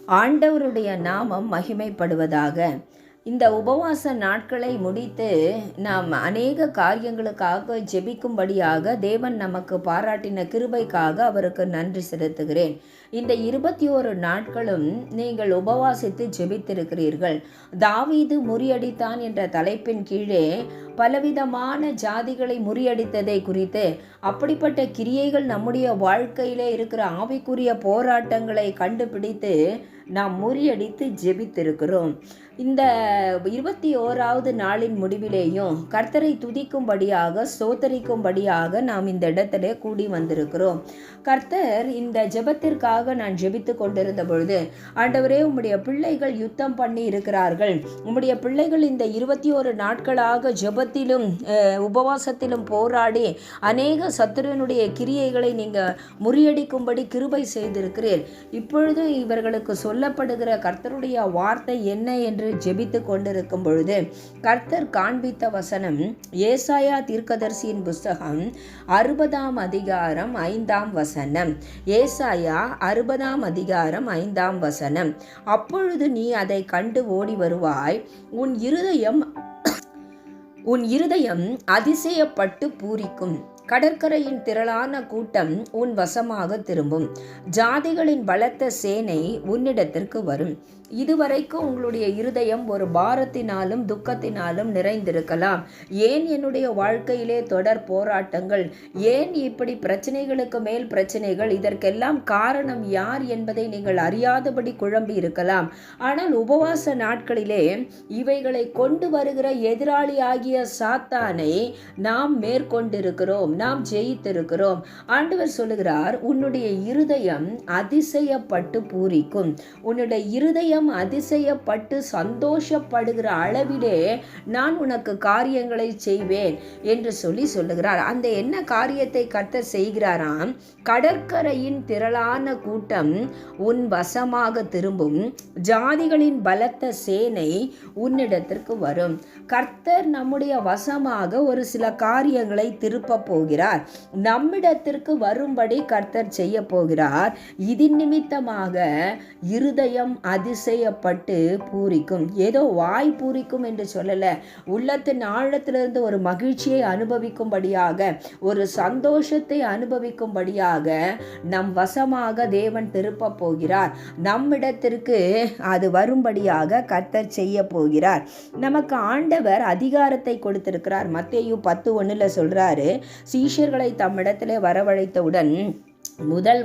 ஆண்டவருடைய நாமம் மகிமைப்படுவதாக. இந்த உபவாச நாட்களை முடித்து நாம் அநேக காரியங்களுக்காக ஜெபிக்கும்படியாக தேவன் நமக்கு பாராட்டின கிருபைக்காக அவருக்கு நன்றி செலுத்துகிறேன். இந்த 21 நாட்களும் நீங்கள் உபவாசித்து ஜெபித்திருக்கிறீர்கள். தாவீது முறியடித்தான் என்ற தலைப்பின் கீழே பலவிதமான ஜாதிகளை முறியடித்ததை குறித்து, அப்படிப்பட்ட கிரியைகள் நம்முடைய வாழ்க்கையிலே இருக்கிற ஆவிக்குரிய போராட்டங்களை கண்டுபிடித்து நாம் முறியடித்து ஜெபித்திருக்கிறோம். இந்த 21வது நாளின் முடிவிலேயும் கர்த்தரை துதிக்கும்படியாக ஸ்தோத்தரிக்கும்படியாக நாம் இந்த இடத்திலே கூடி வந்திருக்கிறோம். கர்த்தர் இந்த ஜெபத்திற்காக நான் ஜெபித்து கொண்டிருந்த பொழுது, ஆண்டவரே, உம்முடைய பிள்ளைகள் யுத்தம் பண்ணி இருக்கிறார்கள். உம்முடைய பிள்ளைகள் இந்த 21 நாட்களாக ஜெபத்திலும் உபவாசத்திலும் போராடி அநேக சத்துருவினுடைய கிரியைகளை நீங்கள் முறியடிக்கும்படி கிருபை செய்திருக்கிறீர். இப்பொழுது இவர்களுக்கு சொல்லப்படுகிற கர்த்தருடைய வார்த்தை என்ன என்று ஜெபித்து கொண்டிருக்கும் பொழுது கர்த்தர் காண்பித்த வசனம் ஏசாயா தீர்க்கதரிசியின் புஸ்தகம் 60ஆம் அதிகாரம் 5ஆம் வசனம். ஏசாயா 60ஆம் அதிகாரம் 5ஆம் வசனம். அப்பொழுது நீ அதை கண்டு ஓடி வருவாய், உன் இருதயம் அதிசயப்பட்டு பூரிக்கும். கடற்கரையின் திரளான கூட்டம் உன் வசமாக திரும்பும். ஜாதிகளின் பலத்த சேனை உன்னிடத்திற்கு வரும். இதுவரைக்கும் உங்களுடைய இருதயம் ஒரு பாரத்தினாலும் துக்கத்தினாலும் நிறைந்திருக்கலாம். ஏன் என்னுடைய வாழ்க்கையிலே தொடர் போராட்டங்கள், ஏன் இப்படி பிரச்சனைகளுக்கு மேல் பிரச்சனைகள், இதற்கெல்லாம் காரணம் யார் என்பதை நீங்கள் அறியாதபடி குழம்பி இருக்கலாம். ஆனால் உபவாச நாட்களிலே இவைகளை கொண்டு வருகிற எதிராளி ஆகிய சாத்தானை நாம் மேற்கொண்டிருக்கிறோம், நாம் ஜெயித்திருக்கிறோம். ஆண்டவர் சொல்லுகிறார், உன்னுடைய இருதயம் அதிசயப்பட்டு பூரிக்கும். உன்னுடைய இருதயம் அதிசயப்பட்டு சந்தோஷப்படுகிற அளவிலே நான் உனக்கு காரியங்களை செய்வேன் என்று சொல்லுகிறார். அந்த என்ன காரியத்தை கர்த்தர் செய்கிறாராம்? கடற்கரையின் திரளான கூட்டம் உன் வசமாக திரும்பும். ஜாதிகளின் பலத்த சேனை உன்னிடத்திற்கு வரும். கர்த்தர் நம்முடைய வசமாக ஒரு சில காரியங்களை திருப்ப போகிறார். நம்மிடத்திற்கு வரும்படி கர்த்தர் செய்ய போகிறார். இதன் நிமித்தமாக இருதயம் அதிசயப்பட்டு பூரிக்கும். ஏதோ வாய் பூரிக்கும் என்று சொல்லல, உள்ளத்தின் ஆழத்திலிருந்து ஒரு மகிழ்ச்சியை அனுபவிக்கும்படியாக, ஒரு சந்தோஷத்தை அனுபவிக்கும்படியாக நம் வசமாக தேவன் திருப்ப போகிறார். நம்மிடத்திற்கு அது வரும்படியாக கர்த்தர் செய்ய போகிறார். நமக்கு ஆண்டவர் அதிகாரத்தை கொடுத்திருக்கிறார். மத்தேயு 10:1 சொல்றாரு, சீஷர்களை தம்மிடத்திலே வரவழைத்தவுடன்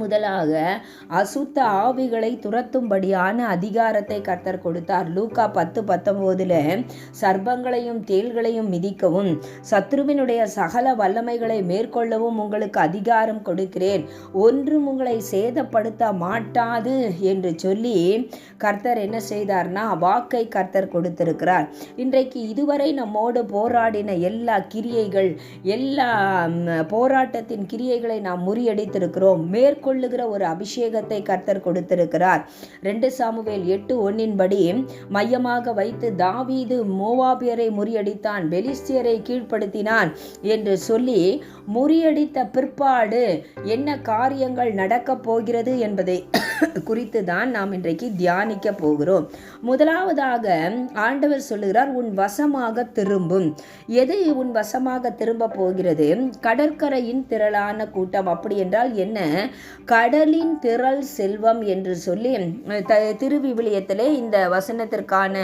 முதலாக அசுத்த ஆவிகளை துரத்தும்படியான அதிகாரத்தை கர்த்தர் கொடுத்தார். லூக்கா 10:19 சர்ப்பங்களையும் தேள்களையும் மிதிக்கவும் சத்ருவினுடைய சகல வல்லமைகளை மேற்கொள்ளவும் உங்களுக்கு அதிகாரம் கொடுக்கிறேன், ஒன்றும் உங்களை சேதப்படுத்த மாட்டாது என்று சொல்லி கர்த்தர் என்ன செய்தார்னா வாக்கை கர்த்தர் கொடுத்திருக்கிறார். இன்றைக்கு இதுவரை நம்மோடு போராடின எல்லா கிரியைகள், எல்லா போராட்டத்தின் கிரியைகளை நாம் முறியடித்திருக்கிறோம். மேற்கொள்ளுகிற ஒரு அபிஷேகத்தை கர்த்தர் கொடுத்திருக்கிறார். 2 சாமுவேல் 8:1 மையமாக வைத்து தாவீது மோவாபியரை முறியடித்தான், பெலிஸ்தியரை கீழ்ப்படுத்தினான் என்று சொல்லி முறியடித்த பிற்பாடு என்ன காரியங்கள் நடக்கப் போகிறது என்பதை குறித்து தான் நாம் இன்றைக்கு தியானிக்க போகிறோம். முதலாவதாக ஆண்டவர் சொல்லுகிறார், உன் வசமாக திரும்பும். எது உன் வசமாக திரும்ப போகிறது? கடற்கரையின் திரளான கூட்டம். அப்படி என்றால் என்ன? கடலின் திரள் செல்வம் என்று சொல்லி திருவிவிலியத்திலே இந்த வசனத்திற்கான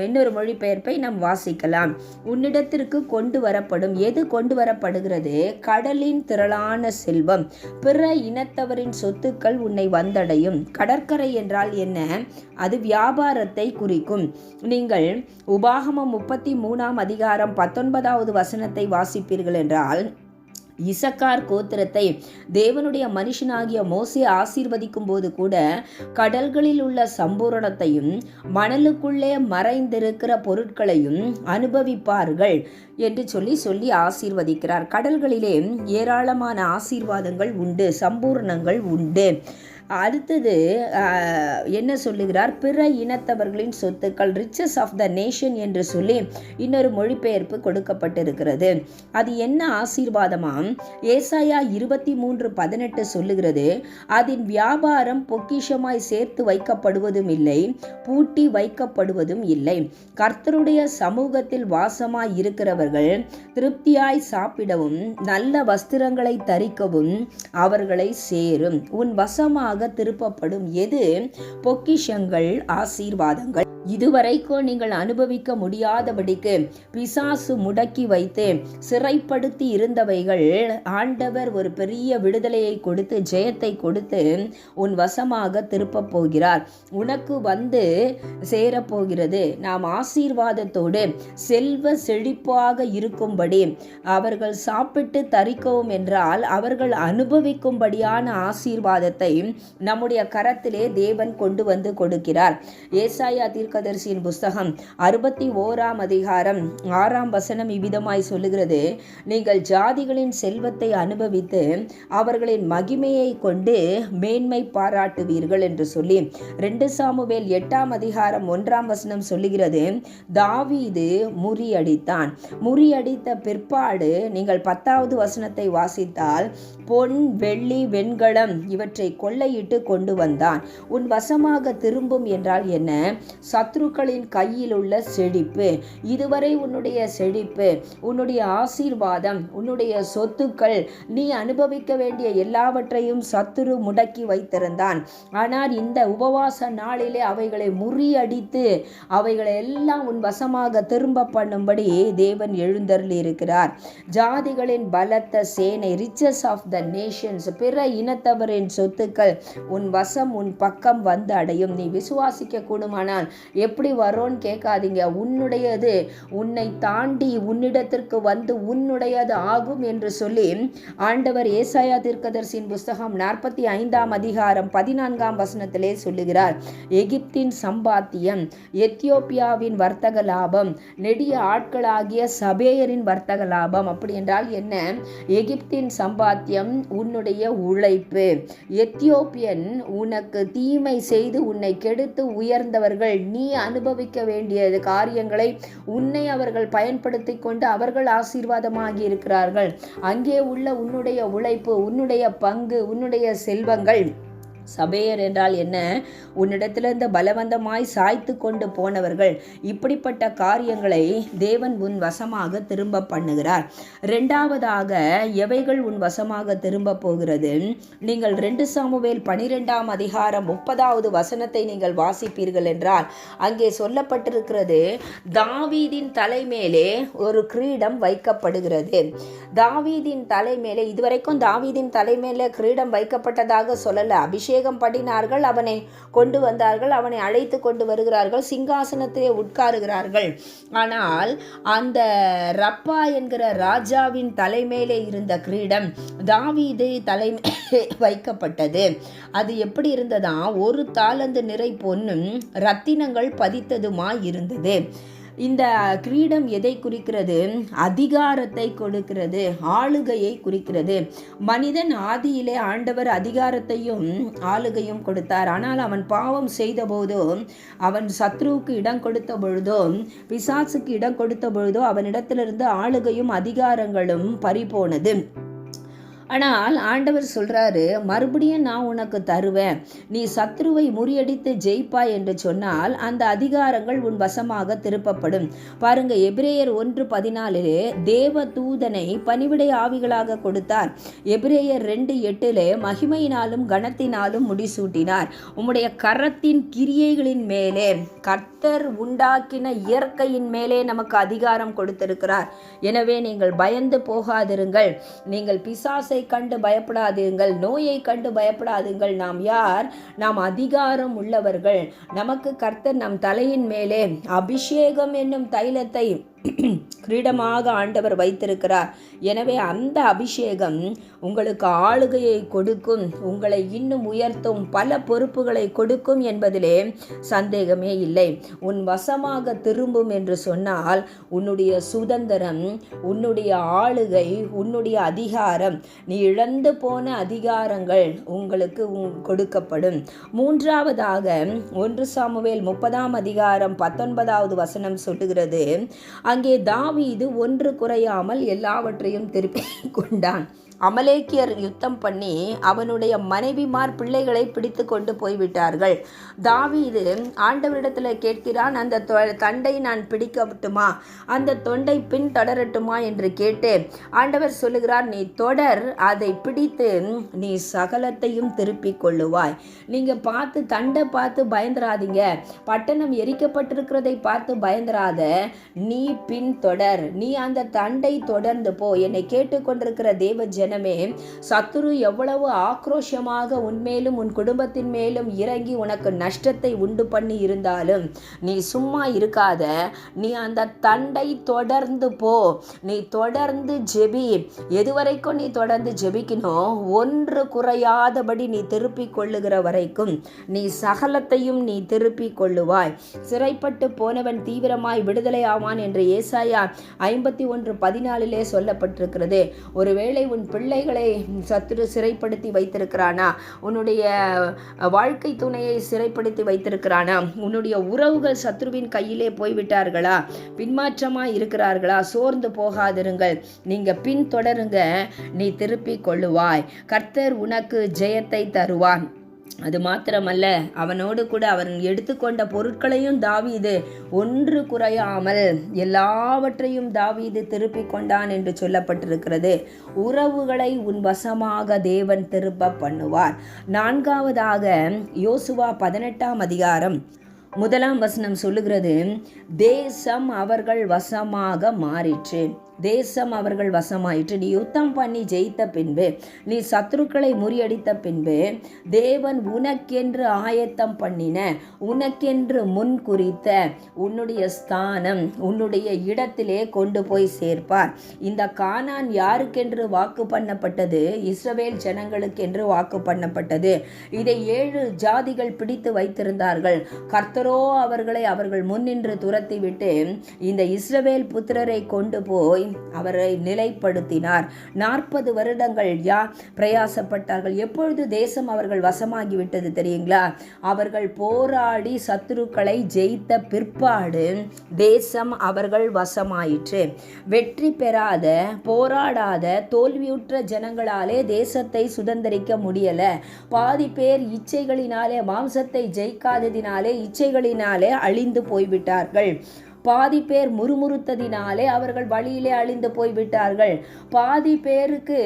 இன்னொரு மொழிபெயர்ப்பை நாம் வாசிக்கலாம். உன்னிடத்திற்கு கொண்டு வரப்படும். எது கொண்டு வரப்படுகிறது? கடலின் திரளான செல்வம். பிற இனத்தவரின் சொத்துக்கள் உன்னை வந்தடையும். கடற்கரை என்றால் என்ன? அது வியாபாரத்தை குறிக்கும். நீங்கள் உபாகமம் 33ஆம் அதிகாரம் 19வது வசனத்தை வாசிப்பீர்கள் என்றால், இசக்கார் கோத்திரத்தை தேவனுடைய மனுஷனாகிய மோசே ஆசீர்வதிக்கும் போது கூட கடல்களில் உள்ள சம்பூரணத்தையும் மணலுக்குள்ளே மறைந்திருக்கிற பொருட்களையும் அனுபவிப்பார்கள் என்று சொல்லி ஆசீர்வதிக்கிறார். கடல்களிலே ஏராளமான ஆசீர்வாதங்கள் உண்டு, சம்பூர்ணங்கள் உண்டு. அடுத்தது என்ன சொல்லுகிறார்? பிற இனத்தவர்களின் சொத்துக்கள், ரிச்சஸ் ஆஃப் த நேஷன் என்று சொல்லி இன்னொரு மொழிபெயர்ப்பு கொடுக்கப்பட்டிருக்கிறது. அது என்ன ஆசீர்வாதமாம்? ஏசாயா 23:18 சொல்லுகிறது, அதன் வியாபாரம் பொக்கிஷமாய் சேர்த்து வைக்கப்படுவதும் இல்லை, பூட்டி வைக்கப்படுவதும் இல்லை. கர்த்தருடைய சமூகத்தில் வாசமாய் இருக்கிறவர்கள் திருப்தியாய் சாப்பிடவும் நல்ல வஸ்திரங்களை தரிக்கவும் அவர்களை சேரும். உன் வசமாக திருப்பப்படும் எது? பொக்கிஷங்கள், ஆசீர்வாதங்கள். இதுவரைக்கும் நீங்கள் அனுபவிக்க முடியாதபடிக்கு பிசாசு முடக்கி வைத்து சிறைப்படுத்தி இருந்தவைகள் ஆண்டவர் ஒரு பெரிய விடுதலையை கொடுத்து ஜெயத்தை கொடுத்து உன் வசமாக திருப்ப போகிறார். உனக்கு வந்து சேரப்போகிறது. நாம் ஆசீர்வாதத்தோடு செல்வ செழிப்பாக இருக்கும்படி அவர்கள் சாப்பிட்டு தரிக்கவும் என்றால் அவர்கள் அனுபவிக்கும்படியான ஆசீர்வாதத்தை நம்முடைய கரத்திலே தேவன் கொண்டு வந்து கொடுக்கிறார். ஏசாயா தீர்க்கதரிசியின் புஸ்தகம் 61:6 இவ்விதமாய் சொல்லுகிறது, நீங்கள் ஜாதிகளின் செல்வத்தை அனுபவித்து அவர்களின் மகிமையை கொண்டு மேன்மை பாராட்டுவீர்கள் என்று சொல்லி 2 சாமுவேல் 8:1 சொல்லுகிறது, தாவீது முறியடித்தான். முறியடித்த பிற்பாடு நீங்கள் 10வது வசனத்தை வாசித்தால், பொன், வெள்ளி, வெண்கலம் இவற்றை கொள்ளையிட்டு கொண்டு வந்தான். உன் வசமாக திரும்பும் என்றால் என்ன? சத்துருக்களின் கையில் உள்ள செழிப்பு. இதுவரை உன்னுடைய செழிப்பு, உன்னுடைய ஆசீர்வாதம், உன்னுடைய சொத்துக்கள், நீ அனுபவிக்க வேண்டிய எல்லாவற்றையும் சத்துரு முடக்கி வைத்திருந்தான். ஆனால் இந்த உபவாச நாளிலே அவைகளை முறியடித்து அவைகளை எல்லாம் உன் வசமாக திரும்ப பண்ணும்படி தேவன் எழுந்தருளி இருக்கிறார். ஜாதிகளின் பலத்த சேனை, ரிச்சஸ் ஆஃப் த நேஷன்ஸ், பிற இனத்தவரின் சொத்துக்கள் உன் வசம், உன் பக்கம் வந்து அடையும். நீ விசுவாசிக்க கூடுமானால் எப்படி வரோன்னு கேட்காதீங்க. உன்னுடையது உன்னை தாண்டி உன்னிடத்திற்கு வந்து உன்னுடையது ஆகும் என்று சொல்லி ஆண்டவர் ஏசாயா தீர்க்கதரிசியின் புஸ்தகம் 45:14 சொல்லுகிறார். எகிப்தின் சம்பாத்தியம், எத்தியோப்பியாவின் வர்த்தக லாபம், நெடிய ஆட்களாகிய சபேயரின் வர்த்தக லாபம். அப்படி என்றால் என்ன? எகிப்தின் சம்பாத்தியம் உன்னுடைய உழைப்பு. எத்தியோப்பியன் உனக்கு தீமை செய்து உன்னை கெடுத்து உயர்ந்தவர்கள். நீ அனுபவிக்க வேண்டிய காரியங்களை உன்னை அவர்கள் பயன்படுத்தி கொண்டு அவர்கள் ஆசீர்வாதமாகி இருக்கிறார்கள். அங்கே உள்ள உன்னுடைய உழைப்பு, உன்னுடைய பங்கு, உன்னுடைய செல்வங்கள். சபேயர் என்றால் என்ன? உன்னிடத்திலிருந்து பலவந்தமாய் சாய்த்து கொண்டு போனவர்கள். இப்படிப்பட்ட காரியங்களை தேவன் உன் வசமாக திரும்ப பண்ணுகிறார். 2வதாக எவைகள் உன் வசமாக திரும்ப போகிறது? நீங்கள் 2 சாமுவேல் 12:30 நீங்கள் வாசிப்பீர்கள் என்றால் அங்கே சொல்லப்பட்டிருக்கிறது, தாவீதின் தலைமேலே ஒரு கிரீடம் வைக்கப்படுகிறது. தாவீதின் தலைமேலே, இதுவரைக்கும் தாவீதின் தலைமேலே கிரீடம் வைக்கப்பட்டதாக சொல்லல. அபிஷேகம் படினார்கள், அவனை கொண்டு வந்தார்கள், அவனை அழைத்து கொண்டு வருகிறார்கள், சிங்காசனத்திலே உட்காருகிறார்கள். ஆனால் அந்த ரப்பா என்கிற ராஜாவின் தலைமையிலே இருந்த கிரீடம் தாவீது தலைமையிலே வைக்கப்பட்டது. அது எப்படி இருந்ததா? 1 தாலந்து நிறை பொன்னும் ரத்தினங்கள் பதித்ததுமாய் இருந்தது. இந்த கிரீடம் எதை குறிக்கிறது? அதிகாரத்தை கொடுக்கிறது, ஆளுகையை குறிக்கிறது. மனிதன் ஆதியிலே ஆண்டவர் அதிகாரத்தையும் ஆளுகையும் கொடுத்தார். ஆனால் அவன் பாவம் செய்த போதோ, அவன் சத்ருவுக்கு இடம் கொடுத்த பொழுதோ, பிசாசுக்கு இடம் கொடுத்த பொழுதோ அவனிடத்திலிருந்து ஆளுகையும் அதிகாரங்களும் பறிபோனது. ஆனால் ஆண்டவர் சொல்கிறாரு, மறுபடியும் நான் உனக்கு தருவேன், நீ சத்ருவை முறியடித்து ஜெயிப்பாய் என்று சொன்னால் அந்த அதிகாரங்கள் உன் வசமாக திருப்பப்படும். பாருங்க, எபிரேயர் 1:14 தேவ தூதனை பணிவிடை ஆவிகளாக கொடுத்தார். எபிரேயர் 2:8 மகிமையினாலும் கனத்தினாலும் முடிசூட்டினார். உம்முடைய கரத்தின் கிரியைகளின் மேலே, கர்த்தர் உண்டாக்கின இயற்கையின் மேலே நமக்கு அதிகாரம் கொடுத்திருக்கிறார். எனவே நீங்கள் பயந்து போகாதிருங்கள். நீங்கள் பிசாசை கண்டு பயப்படாதீர்கள், நோயை கண்டு பயப்படாதீர்கள். நாம் யார்? நாம் அதிகாரம் உள்ளவர்கள். நமக்கு கர்த்தர் நம் தலையின் மேலே அபிஷேகம் என்னும் தைலத்தை கிரீடமாக ஆண்டவர் வைத்திருக்கிறார். எனவே அந்த அபிஷேகம் உங்களுக்கு ஆளுகையை கொடுக்கும், உங்களை இன்னும் உயர்த்தும், பல பொறுப்புகளை கொடுக்கும் என்பதிலே சந்தேகமே இல்லை. உன் வசமாக திரும்பும் என்று சொன்னால் உன்னுடைய சுதந்திரம், உன்னுடைய ஆளுகை, உன்னுடைய அதிகாரம், நீ இழந்து போன அதிகாரங்கள் உங்களுக்கு கொடுக்கப்படும். மூன்றாவதாக 1 சாமுவேல் 30:19 சொல்லுகிறது, அங்கே தாவீது ஒன்று குறையாமல் எல்லாவற்றையும் திருப்பி கொண்டான். அமலேக்கியர் யுத்தம் பண்ணி அவனுடைய மனைவிமார் பிள்ளைகளை பிடித்து கொண்டு போய்விட்டார்கள். தாவீது ஆண்டவரிடத்தில் கேட்கிறான், அந்த தண்டை நான் பிடிக்கட்டுமா, அந்த தொண்டை பின் தொடரட்டுமா என்று கேட்டு ஆண்டவர் சொல்லுகிறார், நீ தொடர், அதை பிடித்து நீ சகலத்தையும் திருப்பி கொள்ளுவாய். நீங்கள் பார்த்து தண்டை பார்த்து பயந்துராதீங்க, பட்டணம் எரிக்கப்பட்டிருக்கிறதை பார்த்து பயந்துராத, நீ பின் தொடர், நீ அந்த தண்டை தொடர்ந்து போ. என்னை கேட்டுக்கொண்டிருக்கிற தேவ ஜனமே, சத்துரு எவ்வளவு ஆக்ரோஷமாக உன்மேலும் உன் குடும்பத்தின் மேலும் இறங்கி உனக்கு நஷ்டத்தை உண்டு பண்ணி இருந்தாலும் நீ சும்மா இருக்காத, நீ அந்த தண்டை தொடர்ந்து போ, நீ தொடர்ந்து ஜெபி. எதுவரைக்கும் நீ தொடர்ந்து ஜெபிக்கணும், ஒன்று குறையாதபடி நீ திருப்பி கொள்ளுகிற வரைக்கும் நீ சகலத்தையும் நீ திருப்பி கொள்ளுவாய். சிறைப்பட்டு போனவன் தீவிரமாய் விடுதலை ஆவான் என்று ஏசாயா 51:14 சொல்லப்பட்டிருக்கிறது. ஒருவேளை உன் பிள்ளைகளை சத்துரு சிறைப்படுத்தி வைத்திருக்கிறானா, உன்னுடைய வாழ்க்கை துணையை சிறைப்படுத்தி வைத்திருக்கிறானா, உன்னுடைய உறவுகள் சத்துருவின் கையிலே போய்விட்டார்களா, பின்மாற்றமாய் இருக்கிறார்களா, சோர்ந்து போகாதிருங்கள், நீங்க பின் தொடருங்க, நீ திருப்பி கொள்ளுவாய். கர்த்தர் உனக்கு ஜெயத்தை தருவான். அது மாத்திரமல்ல, அவனோடு கூட அவன் எடுத்துக்கொண்ட பொருட்களையும் தாவீது ஒன்று குறையாமல் எல்லாவற்றையும் தாவீது திருப்பி கொண்டான் என்று சொல்லப்பட்டிருக்கிறது. உறவுகளை உன் வசமாக தேவன் திருப்ப பண்ணுவார். நான்காவதாக யோசுவா 18:1 சொல்லுகிறது, தேசம் அவர்கள் வசமாக மாறிற்று. தேசம் அவர்கள் வசமாயிற்று. நீ யுத்தம் பண்ணி ஜெயித்த பின்பு, நீ சத்துருக்களை முறியடித்த பின்பு, தேவன் உனக்கென்று ஆயத்தம் பண்ணின, உனக்கென்று முன் குறித்த உன்னுடைய ஸ்தானம், உன்னுடைய இடத்திலே கொண்டு போய் சேர்ப்பார். இந்த கானான் யாருக்கென்று வாக்கு பண்ணப்பட்டது? இஸ்ரவேல் ஜனங்களுக்கென்று வாக்கு பண்ணப்பட்டது. இதை 7 ஜாதிகள் பிடித்து வைத்திருந்தார்கள். கர்த்தரோ அவர்களை அவர்கள் முன்னின்று துரத்திவிட்டு இந்த இஸ்ரவேல் புத்திரரை கொண்டு போய் அவரை நிலைப்படுத்தினார். 40 வருடங்கள் பிரயாசப்பட்டார்கள். எப்பொழுது தேசம் அவர்கள் வசமாகிவிட்டது தெரியுங்களா? அவர்கள் போராடி சத்துருக்களை ஜெயித்த பிற்பாடு தேசம் அவர்கள் வசமாயிற்று. வெற்றி பெறாத, போராடாத, தோல்வியுற்ற ஜனங்களாலே தேசத்தை சுதந்திரிக்க முடியல. பாதி பேர் இச்சைகளினாலே, மாம்சத்தை ஜெயிக்காததினாலே இச்சைகளினாலே அழிந்து போய்விட்டார்கள். பாதி பேர் முறுமுறுத்ததினாலே அவர்கள் வழியிலே அழிந்து போய்விட்டார்கள். பாதி பேருக்கு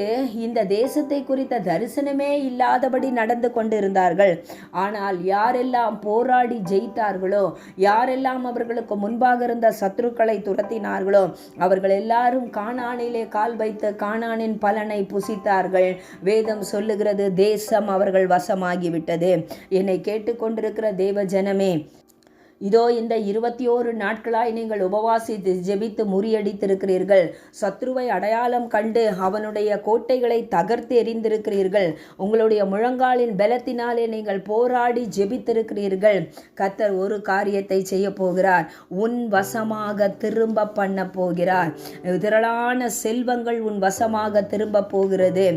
இந்த தேசத்தை குறித்த தரிசனமே இல்லாதபடி நடந்து கொண்டிருந்தார்கள். ஆனால் யாரெல்லாம் போராடி ஜெயித்தார்களோ, யாரெல்லாம் அவர்களுக்கு முன்பாக இருந்த சத்துருக்களை துரத்தினார்களோ, அவர்கள் எல்லாரும் கானானிலே கால் வைத்து கானானின் பலனை புசித்தார்கள். வேதம் சொல்லுகிறது, தேசம் அவர்கள் வசமாகிவிட்டது. என்னை கேட்டுக்கொண்டிருக்கிற தேவ ஜனமே, இதோ இந்த 21 நாட்களாய் நீங்கள் உபவாசித்து ஜெபித்து முறியடித்திருக்கிறீர்கள். சத்ருவை அடையாளம் கண்டு அவனுடைய கோட்டைகளை தகர்த்து எறிந்திருக்கிறீர்கள். உங்களுடைய முழங்காலின் பலத்தினாலே நீங்கள் போராடி ஜெபித்திருக்கிறீர்கள். கர்த்தர் ஒரு காரியத்தை செய்ய போகிறார். உன் வசமாக திரும்ப பண்ண போகிறார். திரளான செல்வங்கள் உன் வசமாக திரும்ப போகிறது.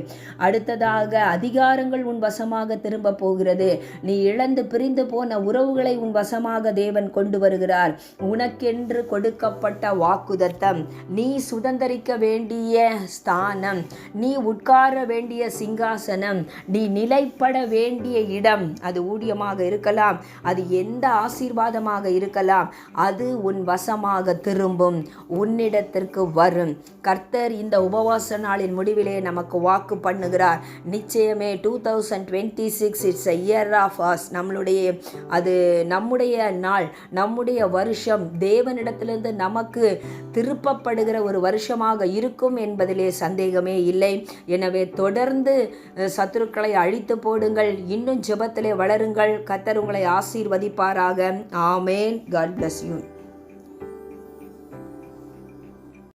அடுத்ததாக அதிகாரங்கள் உன் வசமாக திரும்ப போகிறது. நீ இழந்து பிரிந்து போன உறவுகளை உன் வசமாக தேவன் கொண்டு வருகிறார். உனக்கென்று கொடுக்கப்பட்ட வாக்குதத்தம், நீ சுதந்தரிக்க வேண்டிய ஸ்தானம், நீ உட்கார வேண்டிய சிங்காசனம், நீ நிலைப்பட வேண்டிய இடம், அது ஊழியமாக இருக்கலாம், அது எந்த ஆசீர்வாதமாக இருக்கலாம், அது உன் வசமாக திரும்பும், உன்னிடத்திற்கு வரும். கர்த்தர் இந்த உபவாச நாளின் முடிவிலே நமக்கு வாக்கு பண்ணுகிறார். நிச்சயமே 2026 it's a year of us. நம்முடைய நாள், நம்முடைய வருஷம் தேவனிடத்திலிருந்து நமக்கு திருப்பப்படுகிற ஒரு வருஷமாக இருக்கும் என்பதிலே சந்தேகமே இல்லை. எனவே தொடர்ந்து சத்துருக்களை அழித்து போடுங்கள். இன்னும் ஜெபத்திலே வளருங்கள். கர்த்தர் உங்களை ஆசீர்வதிப்பாராக. ஆமேன். God bless you.